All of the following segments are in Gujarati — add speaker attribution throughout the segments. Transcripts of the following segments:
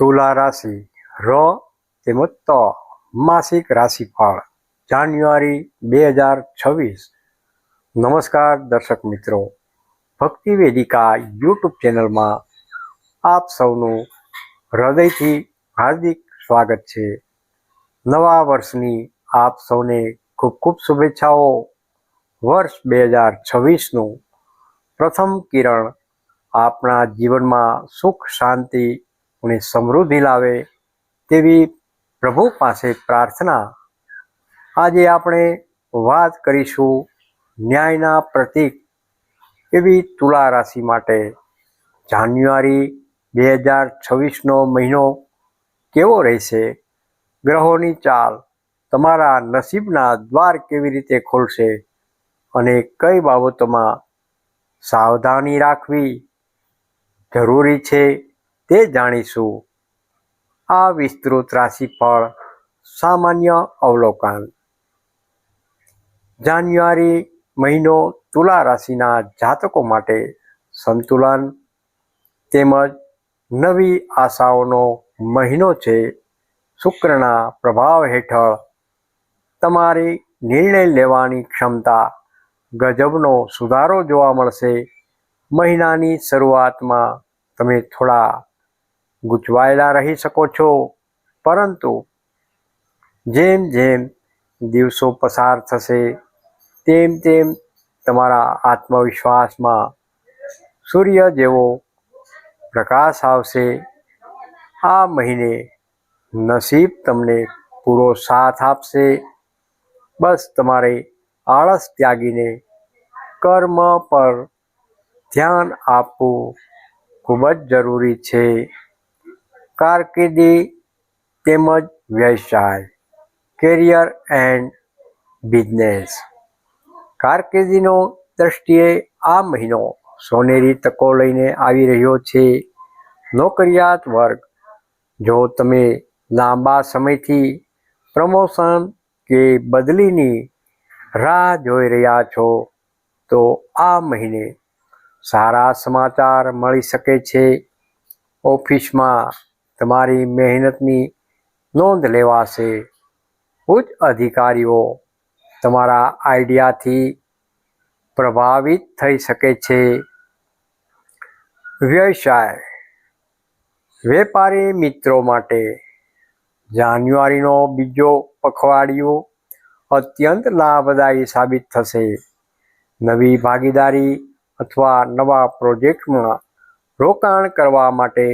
Speaker 1: તુલા રાશિ ર તેમજ ત માસિક રાશિફળ જાન્યુઆરી 2026। નમસ્કાર દર્શક મિત્રો, ભક્તિ વેદિકા યુટ્યુબ ચેનલમાં આપ સૌનું હૃદયથી હાર્દિક સ્વાગત છે। નવા વર્ષની આપ સૌને ખૂબ ખૂબ શુભેચ્છાઓ। વર્ષ 2026નું પ્રથમ કિરણ આપણા જીવનમાં સુખ, શાંતિ અને સમૃદ્ધિ લાવે તેવી પ્રભુ પાસે પ્રાર્થના। આજે આપણે વાત કરીશું ન્યાયના પ્રતીક એવી તુલા રાશિ માટે જાન્યુઆરી 2026નો મહિનો કેવો રહેશે, ગ્રહોની ચાલ તમારા નસીબના દ્વાર કેવી રીતે ખોલશે અને કઈ બાબતોમાં સાવધાની રાખવી જરૂરી છે તે જાણીશું। આ વિસ્તૃત રાશિફળ સામાન્ય અવલોકન। જાન્યુઆરી મહિનો તુલા રાશિના જાતકો માટે સંતુલન તેમજ નવી આશાઓનો મહિનો છે। શુક્રના પ્રભાવ હેઠળ તમારી નિર્ણય લેવાની ક્ષમતા ગજબનો સુધારો જોવા મળશે। મહિનાની શરૂઆતમાં તમે થોડા ગૂંચવાયેલા રહી શકો છો, પરંતુ જેમ જેમ દિવસો પસાર થશે તેમ તેમ તમારા આત્મવિશ્વાસમાં સૂર્ય જેવો પ્રકાશ આવશે। આ મહિને નસીબ તમને પૂરો સાથ આપશે। બસ તમારે આળસ ત્યાગીને કર્મ પર ધ્યાન આપવું ખૂબ જ જરૂરી છે। કારકિર્દી તેમજ વ્યવસાય, કેરિયર એન્ડ બિઝનેસ। કારકિર્દીનો દ્રષ્ટિએ આ મહિનો સોનેરી તકો લઈને આવી રહ્યો છે। નોકરિયાત વર્ગ, જો તમે લાંબા સમયથી પ્રમોશન કે બદલીની રાહ જોઈ રહ્યા છો તો આ મહિને સારા સમાચાર મળી શકે છે। ઓફિસમાં તમારી મહેનતની નોંધ લેવાશે। ઉચ્ચ અધિકારીઓ તમારા આઈડિયાથી પ્રભાવિત થઈ શકે છે। વ્યવસાય, વેપારી મિત્રો માટે જાન્યુઆરીનો બીજો પખવાડિયો અત્યંત લાભદાયી સાબિત થશે। નવી ભાગીદારી અથવા નવા પ્રોજેક્ટમાં રોકાણ કરવા માટે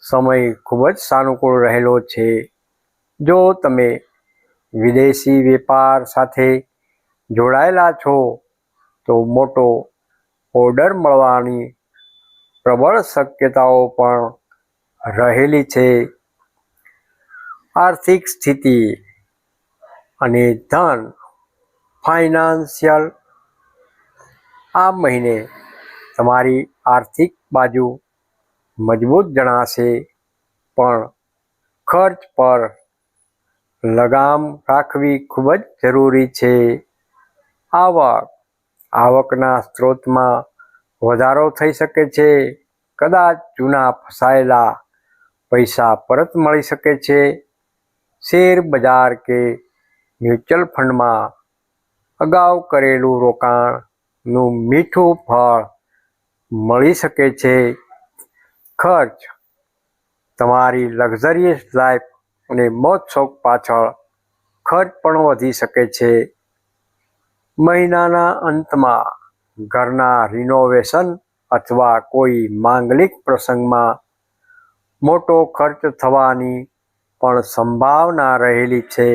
Speaker 1: સમય ખૂબ જ સાનુકૂળ રહેલો છે। જો તમે વિદેશી વેપાર સાથે જોડાયેલા છો તો મોટો ઓર્ડર મળવાની પ્રબળ શક્યતાઓ પણ રહેલી છે। આર્થિક સ્થિતિ અને ધન ફાઇનાન્શિયલ, આ મહિને તમારી આર્થિક બાજુ મજબૂત જણાશે, પણ ખર્ચ પર લગામ રાખવી ખૂબ જ જરૂરી છે। આવકના સ્ત્રોતમાં વધારો થઈ શકે છે। કદાચ જૂના ફસાયેલા પૈસા પરત મળી શકે છે। શેર બજાર કે મ્યુચ્યુઅલ ફંડમાં અગાઉ કરેલું રોકાણનું મીઠું ફળ મળી શકે છે। ખર્ચ, તમારી લક્ઝરિયસ લાઈફ અને મોજ શોખ પાછળ ખર્ચ પણ વધી શકે છે। મહિનાના અંતમાં ઘરના રિનોવેશન અથવા કોઈ માંગલિક પ્રસંગમાં મોટો ખર્ચ થવાની પણ સંભાવના રહેલી છે।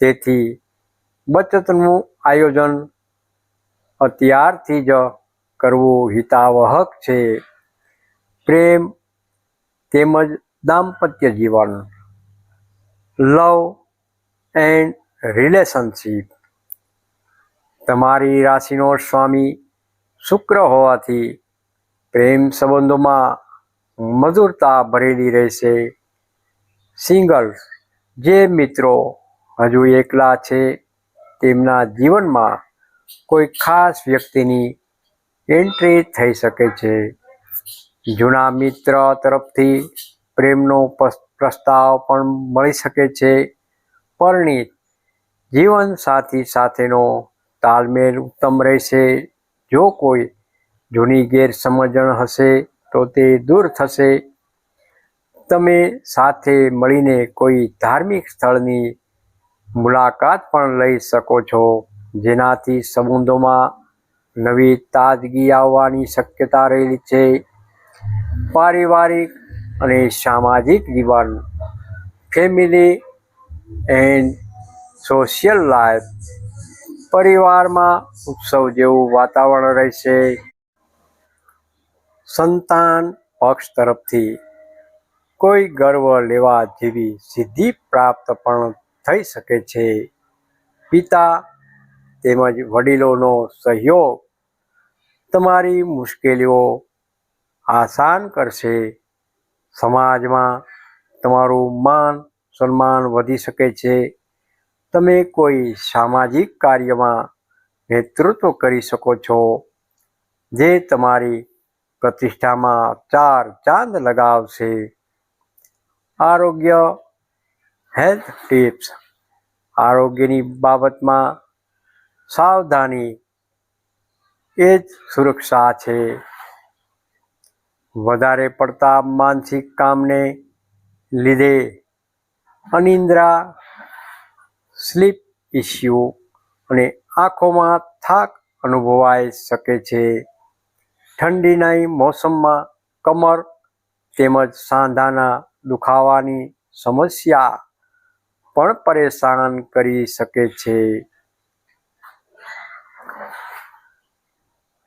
Speaker 1: તેથી બચતનું આયોજન અત્યારથી જ કરવું હિતાવહ છે। પ્રેમ તેમજ દાંપત્ય જીવન, લવ એન્ડ રિલેશનશીપ, તમારી રાશિનો સ્વામી શુક્ર હોવાથી પ્રેમ સંબંધોમાં મધુરતા ભરેલી રહેશે। સિંગલ્સ, જે મિત્રો હજુ એકલા છે તેમના જીવનમાં કોઈ ખાસ વ્યક્તિની એન્ટ્રી થઈ શકે છે। જૂના મિત્ર તરફથી પ્રેમનો પ્રસ્તાવ પણ મળી શકે છે. પરિણીત જીવનસાથી સાથેનો તાલમેલ ઉત્તમ રહેશે. જો કોઈ જૂની ગેરસમજણ હશે તો તે દૂર થશે. તમે સાથે મળીને કોઈ ધાર્મિક સ્થળની મુલાકાત પણ લઈ શકો છો, જેનાથી સંબંધોમાં નવી તાજગી આવવાની શક્યતા રહેલી છે. પારિવારિક અને સામાજિક જીવન, ફેમિલી એન્ડ સોશિયલ લાઈફ, પરિવારમાં ઉત્સવ જેવું વાતાવરણ રહેશે. સંતાન પક્ષ તરફથી કોઈ ગર્વ લેવા જેવી સિદ્ધિ પ્રાપ્ત પણ થઈ શકે છે. પિતા તેમજ વડીલોનો સહયોગ તમારી મુશ્કેલીઓ આસાન કરશે. સમાજમાં તમારું માન સન્માન વધી શકે છે. તમે કોઈ સામાજિક કાર્યમાં નેતૃત્વ કરી શકો છો, જે તમારી પ્રતિષ્ઠામાં 4 ચાંદ લગાવશે. આરોગ્ય હેલ્થ ટિપ્સ. આરોગ્યની બાબતમાં સાવધાની એ જ સુરક્ષા છે. વધારે પડતા માનસિક કામને લીધે અનિદ્રા, સ્લીપ ઇસ્યુ અને આંખોમાં થાક અનુભવાઈ શકે છે. ઠંડીની મોસમમાં કમર તેમજ સાંધાના દુખાવાની સમસ્યા પણ પરેશાન કરી શકે છે.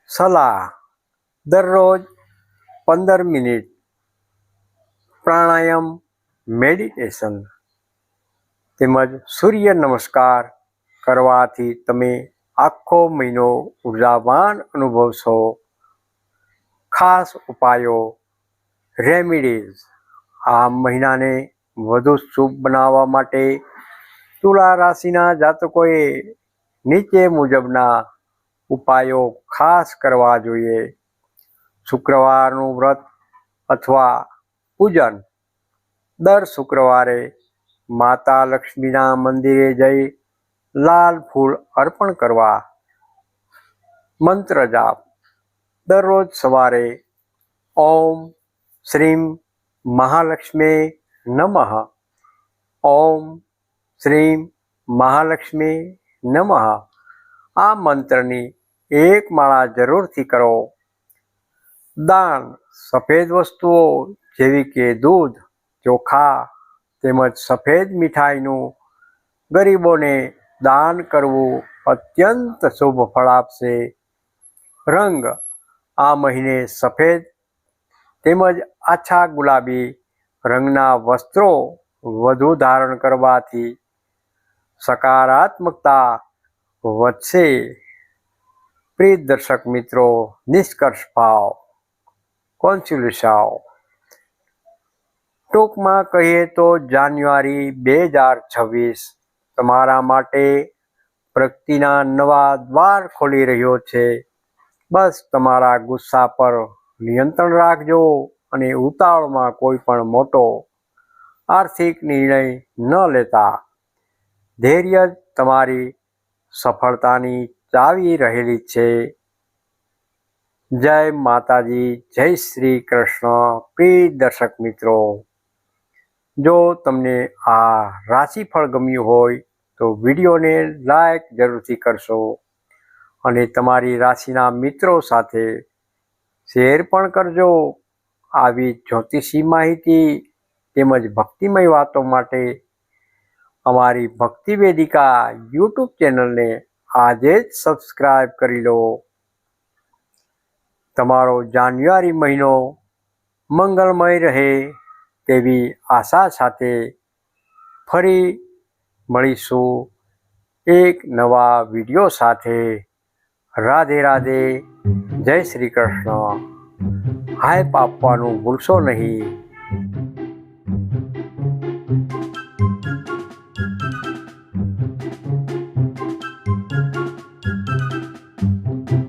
Speaker 1: સલાહ: દરરોજ 15 મિનિટ પ્રાણાયામ, મેડિટેશન તેમજ સૂર્ય નમસ્કાર કરવાથી તમે આખો મહિનો ઉર્જાવાન અનુભવશો. ખાસ ઉપાયો, રેમિડીઝ. આ મહિનાને વધુ શુભ બનાવવા માટે તુલા રાશિના જાતકોએ નીચે મુજબના ઉપાયો ખાસ કરવા જોઈએ. શુક્રવારનું વ્રત અથવા પૂજન. દર શુક્રવારે માતા લક્ષ્મીના મંદિરે જઈ લાલ ફૂલ અર્પણ કરવા. મંત્ર જાપ. દરરોજ સવારે ઓમ શ્રીમ મહાલક્ષ્મી નમઃ, ઓમ શ્રીમ મહાલક્ષ્મી નમઃ આ મંત્રની 1 માળા જરૂરથી કરો. દાન. સફેદ વસ્તુઓ જેવી કે દૂધ, ચોખા તેમજ સફેદ મીઠાઈનું ગરીબોને દાન કરવું અત્યંત શુભ ફળ આપશે. રંગ. આ મહિને સફેદ તેમજ આછા ગુલાબી રંગના વસ્ત્રો વધુ ધારણ કરવાથી સકારાત્મકતા વધશે. પ્રિય દર્શક મિત્રો, નિષ્કર્ષ ભાવ કોન્સ્યુલેશન. ટૂંકમાં કહીએ તો જાન્યુઆરી 2026 તમારા માટે પ્રગતિના નવા દ્વાર ખોલી રહ્યો છે. બસ તમારા ગુસ્સા પર નિયંત્રણ રાખજો અને ઉતાવળમાં કોઈ પણ મોટો આર્થિક નિર્ણય ન લેતા. ધૈર્ય જ તમારી સફળતાની ચાવી રહેલી છે. જય માતાજી, જય શ્રી કૃષ્ણ. પ્રિય દર્શક મિત્રો, જો તમને આ રાશિફળ ગમ્યું હોય તો વિડીયોને લાઈક જરૂરથી કરશો અને તમારી રાશિના મિત્રો સાથે શેર પણ કરજો. આવી જ્યોતિષી માહિતી તેમજ ભક્તિમય વાતો માટે અમારી ભક્તિ વેદિકા યુટ્યુબ ચેનલને આજે જ સબસ્ક્રાઈબ કરી લો. તમારો જાન્યુઆરી મહિનો મંગળમય રહે તેવી આશા સાથે ફરી મળીશું એક નવા વિડીયો સાથે. રાધે રાધે, જય શ્રી કૃષ્ણ. હાઈપ આપવાનું ભૂલશો નહીં.